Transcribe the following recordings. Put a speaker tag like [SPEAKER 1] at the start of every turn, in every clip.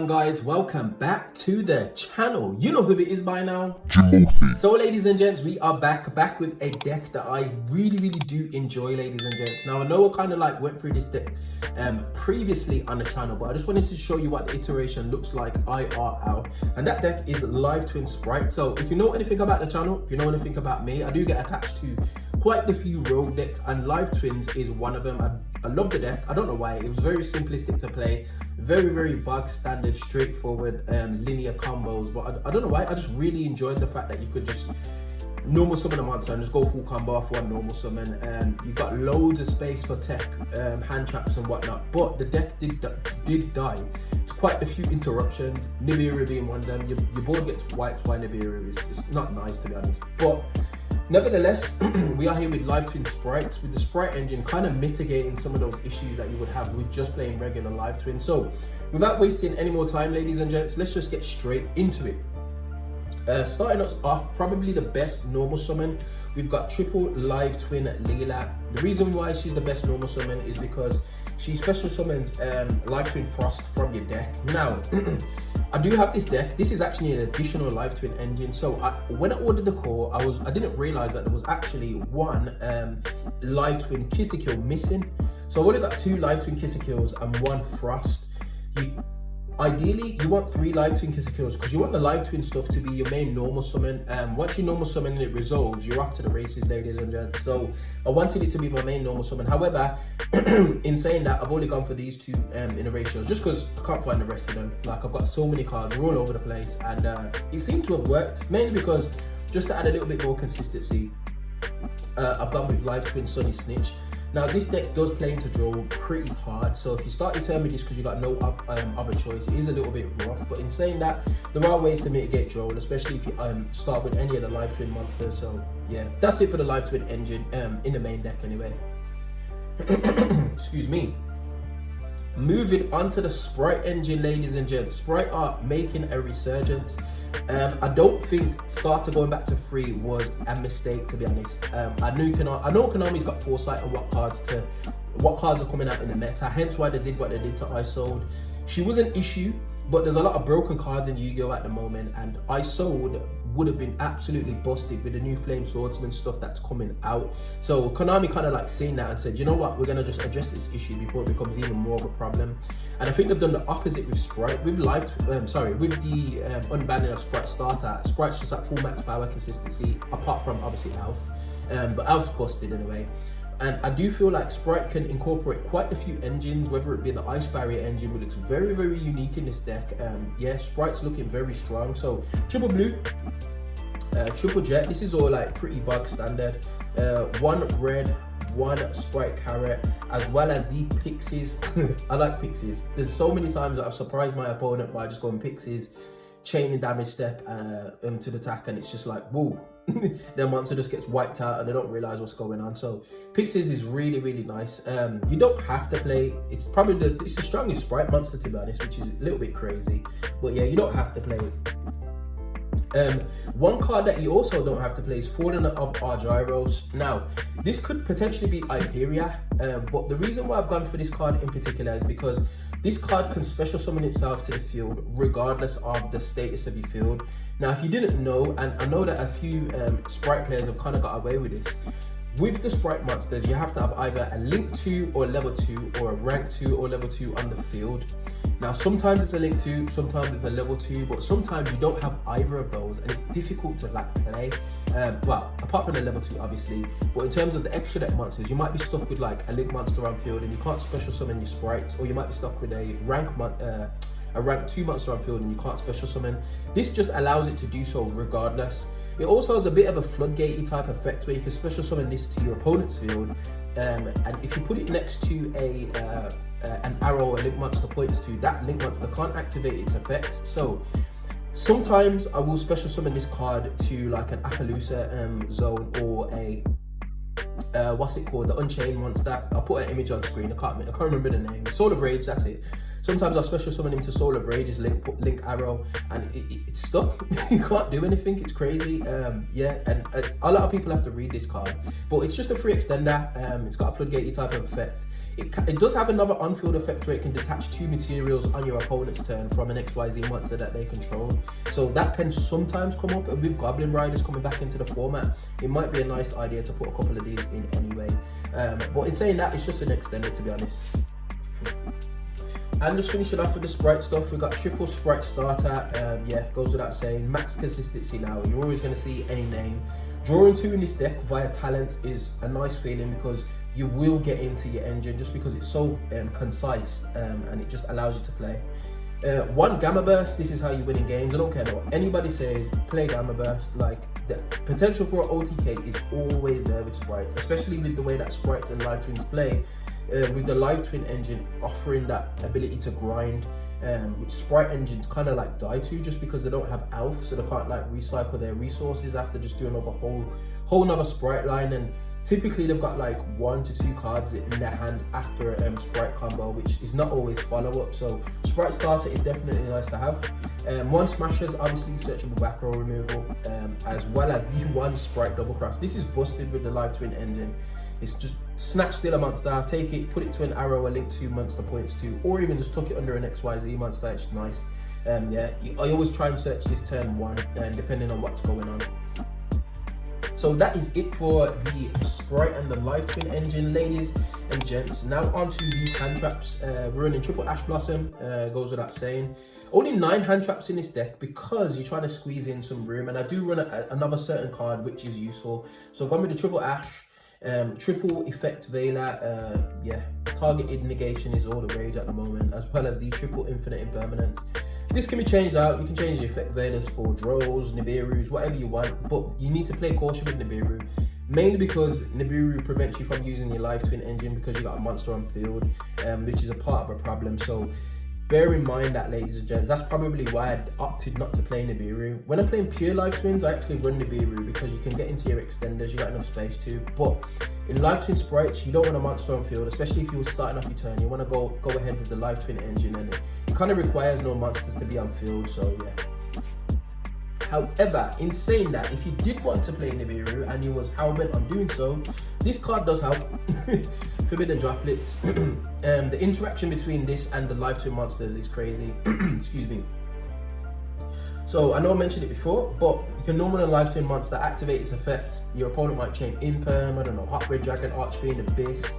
[SPEAKER 1] on, guys? Welcome back to the channel. You know who it is by now,
[SPEAKER 2] Jimothy.
[SPEAKER 1] So ladies and gents, we are back with a deck that I really do enjoy, ladies and gents. Now I know I kind of like went through this deck previously on the channel, but I just wanted to show you what the iteration looks like IRL, and that deck is Live Twin Spright. So if you know anything about the channel, if you know anything about me, I do get attached to quite a few rogue decks, and Live Twins is one of them. I love the deck. I don't know why. It was very simplistic to play, very bog standard, straightforward linear combos, but I don't know why. I just really enjoyed the fact that you could just normal summon a monster and just go full combo off one normal summon. You got loads of space for tech, hand traps and whatnot, but the deck did die to quite a few interruptions, Nibiru being one of them. Your board gets wiped by Nibiru. It's just not nice, to be honest, but nevertheless, we are here with Live Twin Sprights, with the Spright Engine kind of mitigating some of those issues that you would have with just playing regular Live Twin. So without wasting any more time, ladies and gents, let's just get straight into it. Starting us off, probably the best normal summon, we've got triple Live Twin Leela. The reason why she's the best normal summon is because she special summons Live Twin Frost from your deck. Now, I do have this deck. This is actually an additional Live Twin engine. So when I ordered the core, I didn't realize that there was actually one Live Twin Kissekil missing. So I've only got two Live Twin Kissekils and one Frost. Ideally, you want three Live Twin Kissekils because you want the Live Twin stuff to be your main normal summon. Once you normal summon and it resolves, you're off to the races, ladies and gents. So I wanted it to be my main normal summon. However, in saying that, I've only gone for these two iterations just because I can't find the rest of them. Like, I've got so many cards, they're all over the place, and it seemed to have worked, mainly because just to add a little bit more consistency, I've gone with Live Twin Sunny Snitch. Now this deck does play into draw pretty hard, so if you start your turn with this because you got no other choice, it is a little bit rough. But in saying that, there are ways to mitigate draw, especially if you start with any of the Live Twin monsters. So yeah, that's it for the Live Twin engine in the main deck anyway. Excuse me. Moving on to the Spright Engine, ladies and gents. Spright are making a resurgence. I don't think starter going back to 3 was a mistake, to be honest. I know Konami's got foresight on what cards are coming out in the meta, hence why they did what they did to Isold. She was an issue, but there's a lot of broken cards in Yu-Gi-Oh at the moment, and Isold would have been absolutely busted with the new Flame Swordsman stuff that's coming out. So Konami kind of like seen that and said, you know what, we're gonna just address this issue before it becomes even more of a problem. And I think they've done the opposite with Spright, with the unbanning of Spright starter. Spright's just at full max power consistency, apart from obviously Elf, but Elf's busted anyway. And I do feel like Spright can incorporate quite a few engines, whether it be the Ice Barrier engine, which looks very unique in this deck. Yeah, Spright's looking very strong. So triple blue, triple jet. This is all like pretty bog standard. One red, one Spright carrot, as well as the pixies. I like pixies. There's so many times that I've surprised my opponent by just going pixies, chaining damage step to the attack, and it's just like, whoa. Their monster just gets wiped out and they don't realize what's going on. So Pixies is really nice. You don't have to play. It's probably it's the strongest Spright monster, to be honest, which is a little bit crazy. But yeah, you don't have to play it. One card that you also don't have to play is Fallen of Argyros. Now, this could potentially be Hyperia, but the reason why I've gone for this card in particular is because this card can special summon itself to the field regardless of the status of your field. Now, if you didn't know, and I know that a few Spright players have kind of got away with this, with the Spright monsters, you have to have either a Link 2 or level 2, or a Rank 2 or level 2 on the field. Now, sometimes it's a Link 2, sometimes it's a level 2, but sometimes you don't have either of those, and it's difficult to like play. Well, apart from the level 2, obviously, but in terms of the extra deck monsters, you might be stuck with like a Link monster on field, and you can't special summon your Sprights, or you might be stuck with a Rank 2 monster on field, and you can't special summon. This just allows it to do so regardless. It also has a bit of a floodgatey type effect where you can special summon this to your opponent's field, and if you put it next to an arrow or Link monster points to, that Link monster can't activate its effects. So sometimes I will special summon this card to like an Appaloosa zone, or a what's it called, the Unchained monster. I'll put an image on screen. I can't remember the name. Soul of Rage, that's it. Sometimes I'll special summon him to Soul of Rage's link arrow, and it's stuck. You can't do anything. It's crazy. Yeah, and a lot of people have to read this card, but it's just a free extender. It's got a floodgatey type of effect. It does have another on-field effect where it can detach 2 materials on your opponent's turn from an XYZ monster that they control. So that can sometimes come up, and with Goblin Riders coming back into the format, it might be a nice idea to put a couple of these in anyway. But in saying that, it's just an extender, to be honest. And just finish it off with the Spright stuff. We've got triple Spright starter. Yeah, goes without saying. Max consistency now. You're always going to see any name. Drawing 2 in this deck via talents is a nice feeling, because you will get into your engine just because it's so concise, and it just allows you to play. 1 Gamma Burst, this is how you win in games. I don't care what anybody says, play Gamma Burst. Like, the potential for an OTK is always there with Sprites, especially with the way that Sprites and Live Twins play. With the Live Twin engine offering that ability to grind, which Spright engines kind of like die to, just because they don't have ALF, so they can't like recycle their resources after just doing over whole nother Spright line. And typically they've got like 1 to 2 cards in their hand after a Spright combo, which is not always follow-up. So Spright starter is definitely nice to have. 1 Smashers, obviously searchable back row removal, as well as the 1 Spright double cross. This is busted with the Live Twin engine. It's just snatch steal a monster, take it, put it to an arrow, a link 2 monster points to, or even just tuck it under an XYZ monster. It's nice. Yeah, I always try and search this turn 1, depending on what's going on. So that is it for the Spright and the Live Twin engine, ladies and gents. Now on to the hand traps. We're running triple Ash Blossom, goes without saying. Only 9 hand traps in this deck because you're trying to squeeze in some room, and I do run another certain card which is useful. So I've gone with the triple Ash. Triple Effect Veiler, yeah, targeted negation is all the rage at the moment, as well as the triple Infinite Impermanence. This can be changed out. You can change the Effect Veilers for Drows, Nibiru's, whatever you want, but you need to play caution with Nibiru, mainly because Nibiru prevents you from using your Live Twin engine because you got a monster on field, which is a part of a problem. So bear in mind that, ladies and gents. That's probably why I opted not to play Nibiru. When I'm playing pure Live Twins, I actually run Nibiru because you can get into your extenders, you got enough space to. But in Live Twin Sprites, you don't want a monster on field, especially if you were starting off your turn. You want to go ahead with the Live Twin engine, and it kind of requires no monsters to be on field, so yeah. However, in saying that, if you did want to play Nibiru and you was hell-bent on doing so, this card does help. Forbidden Droplets. The interaction between this and the Live Twin monsters is crazy. Excuse me. So I know I mentioned it before, but you can normally a Live Twin monster activate its effects. Your opponent might chain Imperm, I don't know, Hot Red Dragon, Archfiend, Abyss,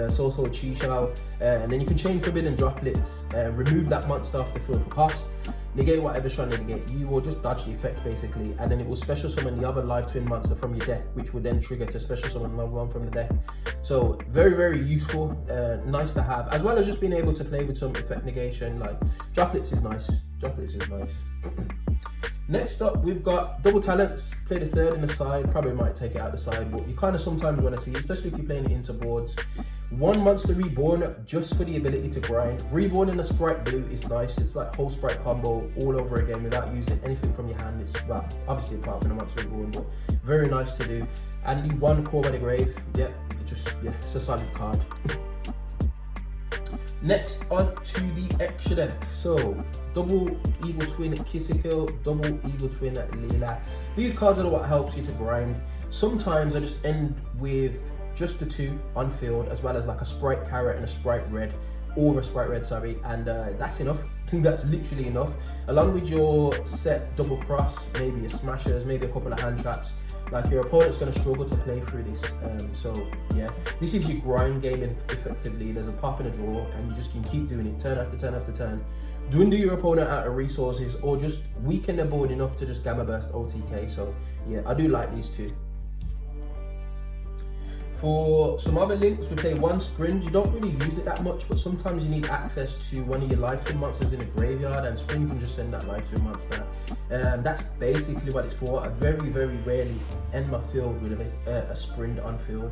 [SPEAKER 1] So-So Chi-Shao, and then you can chain Forbidden Droplets, remove that monster off the field for cost, negate whatever's trying to negate you, or just dodge the effect basically, and then it will special summon the other Live Twin monster from your deck, which will then trigger to special summon another one from the deck. So very, very useful, nice to have, as well as just being able to play with some effect negation. Like Droplets is nice. Droplets is nice. Next up, we've got double talents. Play the 3rd in the side. Probably might take it out the side, but you kind of sometimes want to see, especially if you're playing it into boards. 1 monster reborn just for the ability to grind. Reborn in a Spright blue is nice. It's like whole Spright combo all over again without using anything from your hand. It's, well, obviously apart from the monster reborn, but very nice to do. And the 1 Core by the Grave. Yeah, it's a solid card. Next, on to the extra deck. So, double Evil Twin Kissikil, double Evil Twin Leela. These cards are what helps you to grind. Sometimes I just end with just the 2 on field, as well as like a Spright Carrot and a Spright Red, or a Spright Red, sorry, and that's enough. I think that's literally enough. Along with your set double cross, maybe a Smashers, maybe a couple of hand traps. Like, your opponent's going to struggle to play through this. So yeah, this is your grind game effectively. There's a pop and a draw, and you just can keep doing it turn after turn after turn. Dwindle your opponent out of resources, or just weaken their board enough to just Gamma Burst OTK. So yeah, I do like these 2. For some other links, we play 1 Springe. You don't really use it that much, but sometimes you need access to one of your Live Twin monsters in a graveyard, and Springe can just send that Live Twin monster. That's basically what it's for. I very, very rarely end my field with a Springe on field.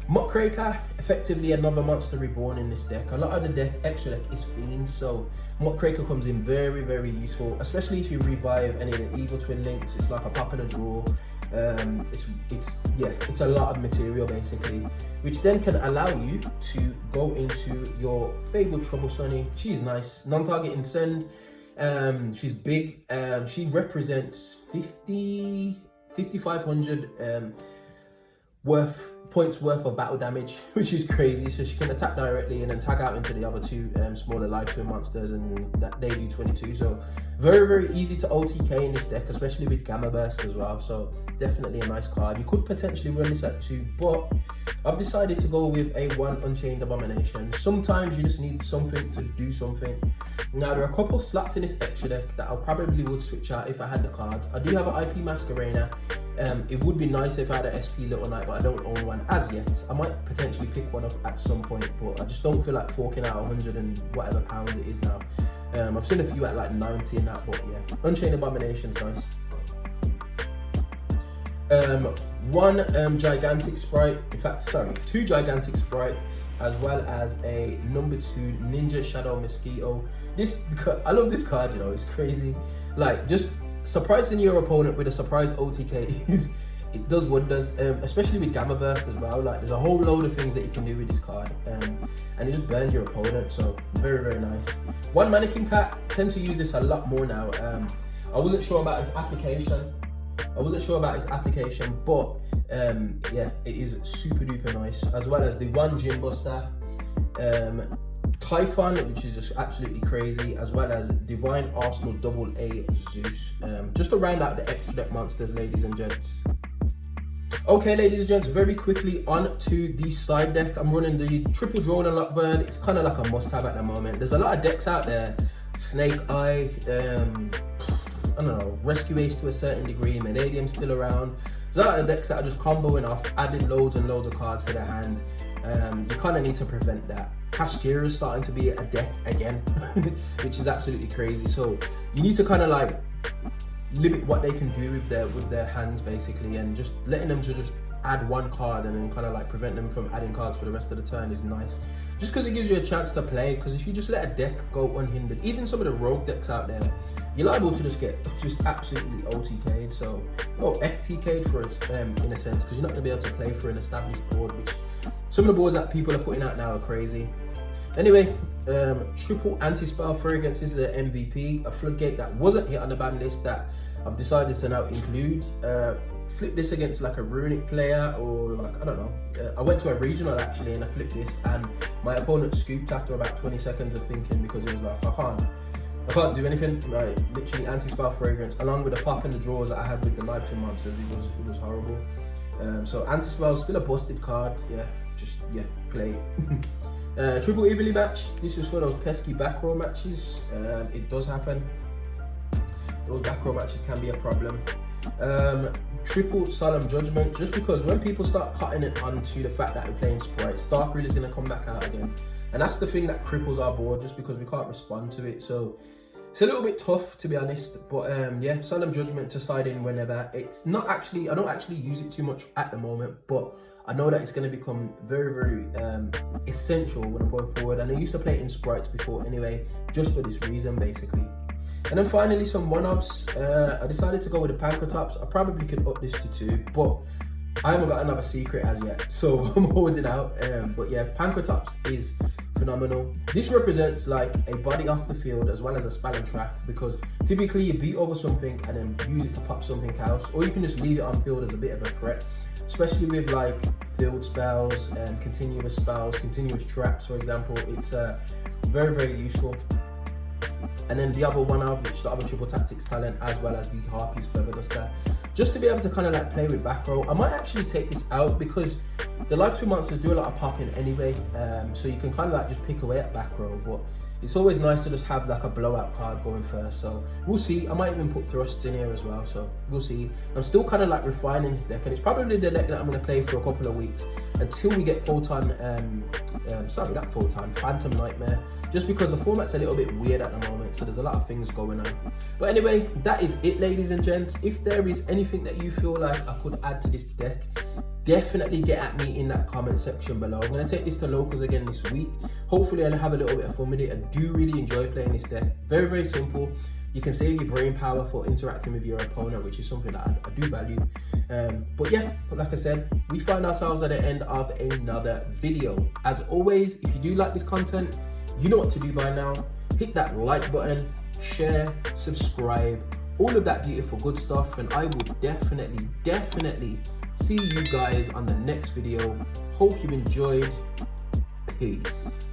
[SPEAKER 1] Muckraker, effectively another monster reborn in this deck. A lot of the extra deck is Fiends, so Muckraker comes in very, very useful, especially if you revive any of the Evil Twin links. It's like a pop and a draw. It's a lot of material basically, which then can allow you to go into your fabled Trouble Sunny. She's nice, non-targeting send. She's big. She represents 5,500 points worth of battle damage, which is crazy. So she can attack directly and then tag out into the other two smaller live twin monsters, and that they do 22. So very easy to OTK in this deck, especially with Gamma Burst as well. So definitely a nice card. You could potentially run this at 2, but I've decided to go with a 1 Unchained Abomination. Sometimes you just need something to do something. Now there are a couple slots in this extra deck that I probably would switch out if I had the cards. I do have an IP Masquerena. It would be nice if I had an SP Little Knight, but I don't own one as yet. I might potentially pick one up at some point, but I just don't feel like forking out 100 and whatever pounds it is now. I've seen a few at like 90 and that, but yeah, Unchained Abomination's nice. One gigantic sprite, in fact, sorry, 2 gigantic sprites, as well as a number 2 Ninja Shadow Mosquito. I love this card, you know, it's crazy. Like, just surprising your opponent with a surprise OTK it does wonders, especially with Gamma Burst as well. Like, there's a whole load of things that you can do with this card, and it just burns your opponent. So very nice. One Mannequin Cat, tend to use this a lot more now. I wasn't sure about its application. But yeah, it is super duper nice. As well as the one Gym Buster, Typhon, which is just absolutely crazy, as well as Divine Arsenal AA Zeus. Just to round out the extra deck monsters, ladies and gents. Okay, ladies and gents, very quickly on to the side deck. I'm running the triple drone and Lockbird. It's kind of like a must-have at the moment. There's a lot of decks out there. Snake Eye, I don't know, Rescue Ace to a certain degree, Manadium still around. There's a lot of decks that are just comboing off, adding loads and loads of cards to their hand. You kind of need to prevent that. Cashier is starting to be a deck again, which is absolutely crazy. So you need to kind of like limit what they can do with their hands basically, and just letting them to just add one card and then kind of like prevent them from adding cards for the rest of the turn is nice, just because it gives you a chance to play. Because if you just let a deck go unhindered, even some of the rogue decks out there, you're liable to just get absolutely OTK'd, so FTK'd for it in a sense, because you're not going to be able to play for an established board, which some of the boards that people are putting out now are crazy. Anyway, triple anti-spell fragrance. This is an MVP, a floodgate that wasn't hit on the ban list that I've decided to now include. Flip this against like a runic player, or like, I don't know, I went to a regional actually and I flipped this, and my opponent scooped after about 20 seconds of thinking, because it was like, I can't do anything. Like, literally anti-spell fragrance, along with the pop and the draws that I had with the live twin monsters. It was horrible. So anti-spell is still a busted card. Play it. Triple evenly match. This is for those pesky back row matches. It does happen. Those back row matches can be a problem. Triple Solemn Judgment, just because when people start cutting it onto the fact that we're playing sprites, Dark Reel is going to come back out again, and that's the thing that cripples our board, just because we can't respond to it. So it's a little bit tough, to be honest, but yeah, Solemn Judgment to side in whenever. It's not actually, I don't actually use it too much at the moment, but I know that it's going to become very essential when I'm going forward, and I used to play it in sprites before anyway, just for this reason basically. And then finally, some one-offs. I decided to go with the Pankratops. I probably could up this to 2, but I haven't got another secret as yet, so I'm holding out. But yeah, Pankratops is phenomenal. This represents like a body off the field as well as a spell and trap, because typically you beat over something and then use it to pop something else, or you can just leave it on field as a bit of a threat, especially with like field spells and continuous spells, continuous traps, for example. It's very useful. And then the other one of which the other triple tactics talent, as well as the Harpy's Feather Duster, just to be able to kind of like play with back row. I might actually take this out because the live twin monsters do a lot of popping anyway, so you can kind of like just pick away at back row, but it's always nice to just have like a blowout card going first. So we'll see. I might even put thrusts in here as well, so we'll see. I'm still kind of like refining this deck, and it's probably the deck that I'm going to play for a couple of weeks until we get Phantom Nightmare, just because the format's a little bit weird at the moment, so there's a lot of things going on. But anyway, that is it, ladies and gents. If there is anything that you feel like I could add to this deck, definitely get at me in that comment section below. I'm going to take this to locals again this week. Hopefully I'll have a little bit of fun with it. I do really enjoy playing this deck. Very simple. You can save your brain power for interacting with your opponent, which is something that I do value. But yeah, like I said, we find ourselves at the end of another video. As always, if you do like this content, you know what to do by now. Hit that like button, share, subscribe, all of that beautiful good stuff, and I will definitely see you guys on the next video. Hope you enjoyed. Peace.